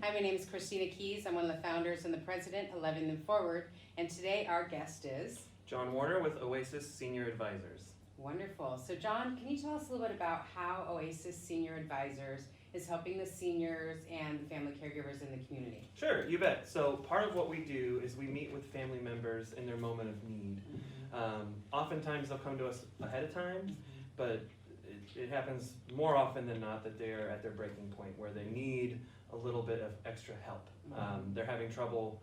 Hi, my name is Christina Keys. I'm one of the founders and the president of Loving Them Forward. And today our guest is... John Warner with Oasis Senior Advisors. Wonderful. So John, can you tell us a little bit about how Oasis Senior Advisors is helping the seniors and the family caregivers in the community? Sure, you bet. So part of what we do is we meet with family members in their moment of need. Oftentimes they'll come to us ahead of time, but it happens more often than not that they're at their breaking point where they need a little bit of extra help. They're having trouble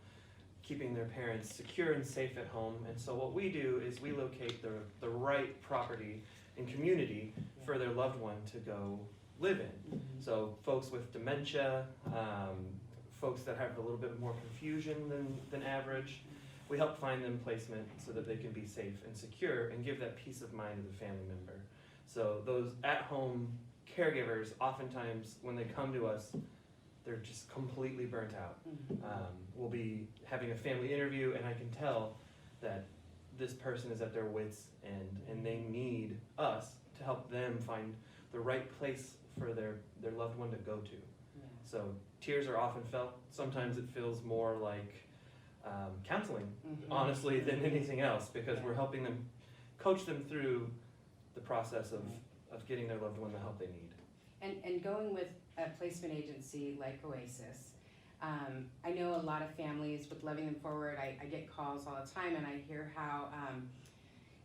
keeping their parents secure and safe at home, and so what we do is we locate the right property and community for their loved one to go live in. So folks with dementia, folks that have a little bit more confusion than average, we help find them placement so that they can be safe and secure and give that peace of mind to the family member. So those at-home caregivers, oftentimes when they come to us, they're just completely burnt out. We'll be having a family interview and I can tell that this person is at their wits' end and they need us to help them find the right place for their loved one to go to. So tears are often felt. Sometimes it feels more like counseling, honestly, than anything else, because we're helping them, coach them through the process of getting their loved one the help they need. And going with a placement agency like Oasis, I know a lot of families with Loving Them Forward, I get calls all the time and I hear how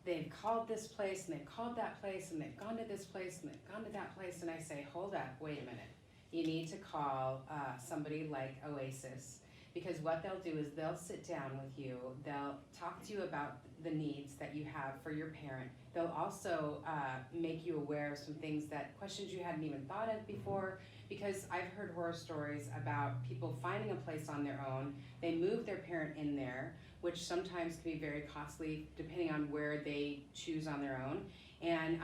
they've called this place and they've called that place and they've gone to this place and they've gone to that place, and I say, hold up, wait a minute. You need to call somebody like Oasis, because what they'll do is they'll sit down with you, they'll talk to you about the needs that you have for your parent. They'll also make you aware of some things, questions you hadn't even thought of before, because I've heard horror stories about people finding a place on their own. They move their parent in there, which sometimes can be very costly depending on where they choose on their own. And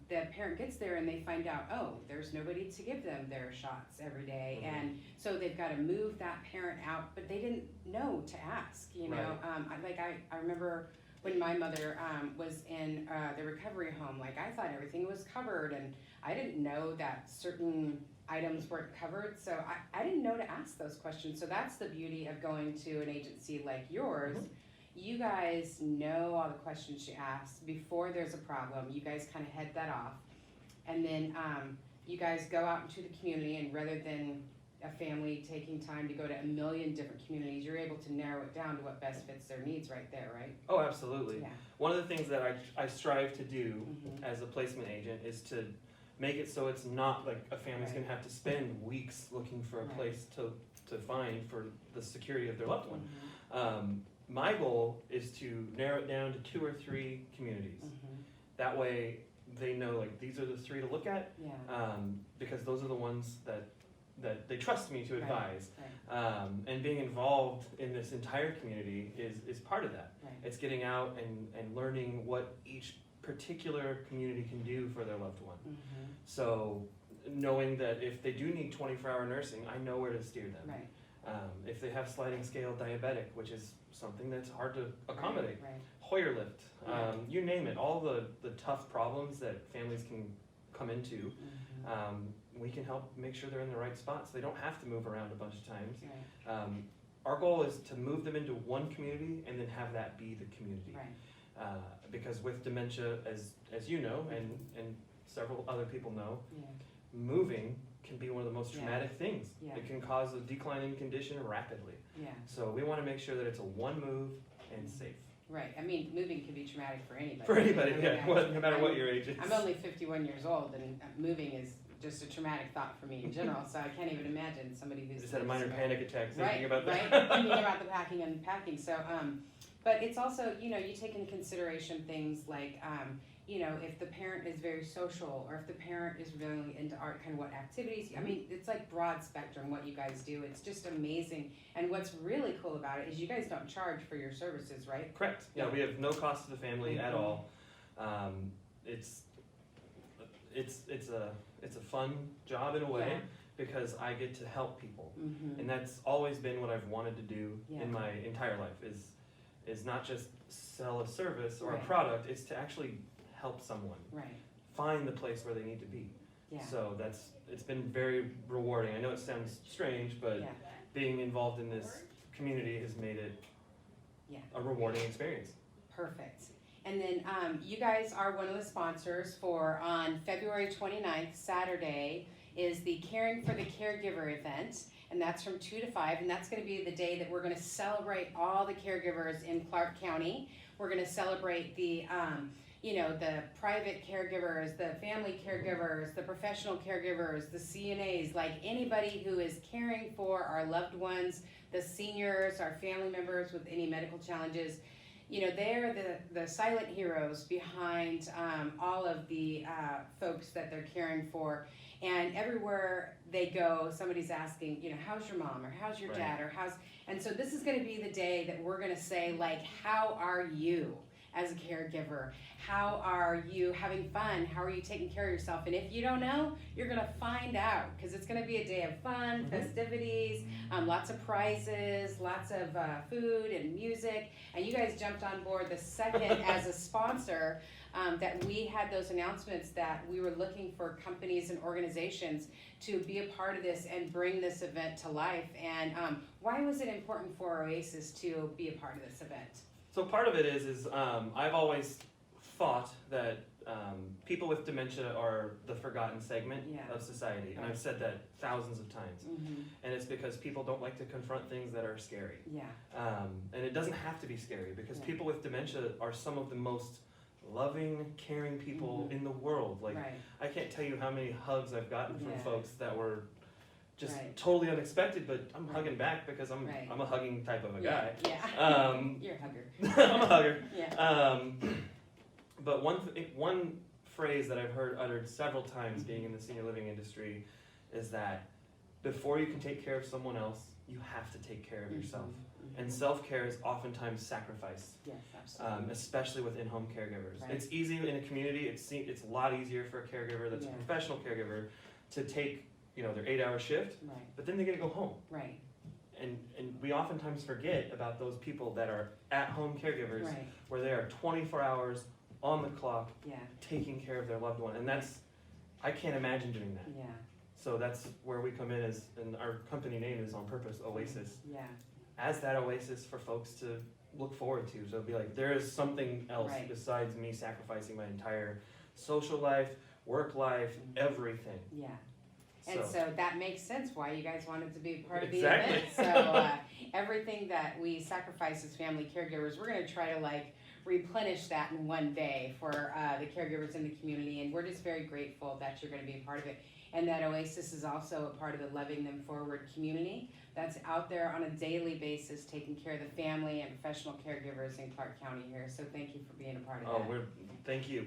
the parent gets there and they find out, oh, there's nobody to give them their shots every day. And so they've got to move that parent out, but they didn't know to ask, you know. I remember when my mother was in the recovery home, like I thought everything was covered and I didn't know that certain items weren't covered, so I didn't know to ask those questions. So that's the beauty of going to an agency like yours. You guys know all the questions you ask before there's a problem. You guys kind of head that off, and then you guys go out into the community, and rather than a family taking time to go to a million different communities, you're able to narrow it down to what best fits their needs right there, right? Oh, absolutely. Yeah. One of the things that I strive to do as a placement agent is to make it so it's not like a family's gonna have to spend weeks looking for a place to find for the security of their loved one. My goal is to narrow it down to 2 or 3 communities. That way they know, like, these are the 3 to look at, because those are the ones that they trust me to advise. And being involved in this entire community is part of that. It's getting out and learning what each particular community can do for their loved one. So knowing that if they do need 24-hour nursing, I know where to steer them. If they have sliding scale diabetic, which is something that's hard to accommodate, Hoyer lift, you name it, all the tough problems that families can come into, we can help make sure they're in the right spots. They don't have to move around a bunch of times. Our goal is to move them into one community and then have that be the community. Because with dementia, as you know, and several other people know, moving can be one of the most traumatic things. It can cause a decline in condition rapidly. So we want to make sure that it's a one move and safe. Right. I mean, moving can be traumatic for anybody. For anybody, no matter what your age is. I'm only 51 years old, and moving is just a traumatic thought for me in general. So I can't even imagine somebody who's just had a minor panic attack thinking about that. Thinking about the packing and packing. So, but it's also, you know, you take into consideration things like, you know, if the parent is very social, or if the parent is really into art, kind of what activities. I mean, it's like broad spectrum what you guys do. It's just amazing. And what's really cool about it is you guys don't charge for your services, right? Correct. Yeah, we have no cost to the family at all. It's a fun job in a way, because I get to help people, and that's always been what I've wanted to do in my entire life. Is not just sell a service or a product. It's to actually help someone find the place where they need to be. So it's been very rewarding. I know it sounds strange, but being involved in this community has made it a rewarding experience. Perfect. And then you guys are one of the sponsors for on February 29th, Saturday, is the Caring for the Caregiver event. And that's from 2 to 5. And that's going to be the day that we're going to celebrate all the caregivers in Clark County. We're going to celebrate the, the private caregivers, the family caregivers, the professional caregivers, the CNAs, like anybody who is caring for our loved ones, the seniors, our family members with any medical challenges. They're the silent heroes behind all of the folks that they're caring for. And everywhere they go, somebody's asking, how's your mom, or how's your dad, or and so this is going to be the day that we're going to say, like, how are you as a caregiver? How are you having fun? How are you taking care of yourself? And if you don't know, you're going to find out, because it's going to be a day of fun, festivities, lots of prizes, lots of food and music. And you guys jumped on board the second as a sponsor. That we had those announcements that we were looking for companies and organizations to be a part of this and bring this event to life. And why was it important for Oasis to be a part of this event? So part of it is I've always thought that people with dementia are the forgotten segment of society. And I've said that thousands of times. And it's because people don't like to confront things that are scary. And it doesn't have to be scary, because people with dementia are some of the most loving, caring people in the world. Like, I can't tell you how many hugs I've gotten from folks that were just totally unexpected, but I'm hugging back because I'm a hugging type of a guy. You're a hugger. I'm a hugger. But one phrase that I've heard uttered several times being in the senior living industry is that before you can take care of someone else, you have to take care of yourself. And self-care is oftentimes sacrifice. Yes, absolutely. Especially with in-home caregivers. Right. It's easy in a community. It's a lot easier for a caregiver that's a professional caregiver to take their 8-hour shift, but then they get to go home. And we oftentimes forget about those people that are at-home caregivers, where they are 24 hours on the clock, taking care of their loved one. And I can't imagine doing that. So that's where we come in, and our company name is on purpose, Oasis. As that oasis for folks to look forward to. So it'll be like, there is something else besides me sacrificing my entire social life, work life, everything. And so that makes sense why you guys wanted to be part of the event. So everything that we sacrifice as family caregivers, we're going to try to replenish that in one day for the caregivers in the community. And we're just very grateful that you're going to be a part of it. And that Oasis is also a part of the Loving Them Forward community that's out there on a daily basis taking care of the family and professional caregivers in Clark County here. So thank you for being a part of that. Thank you.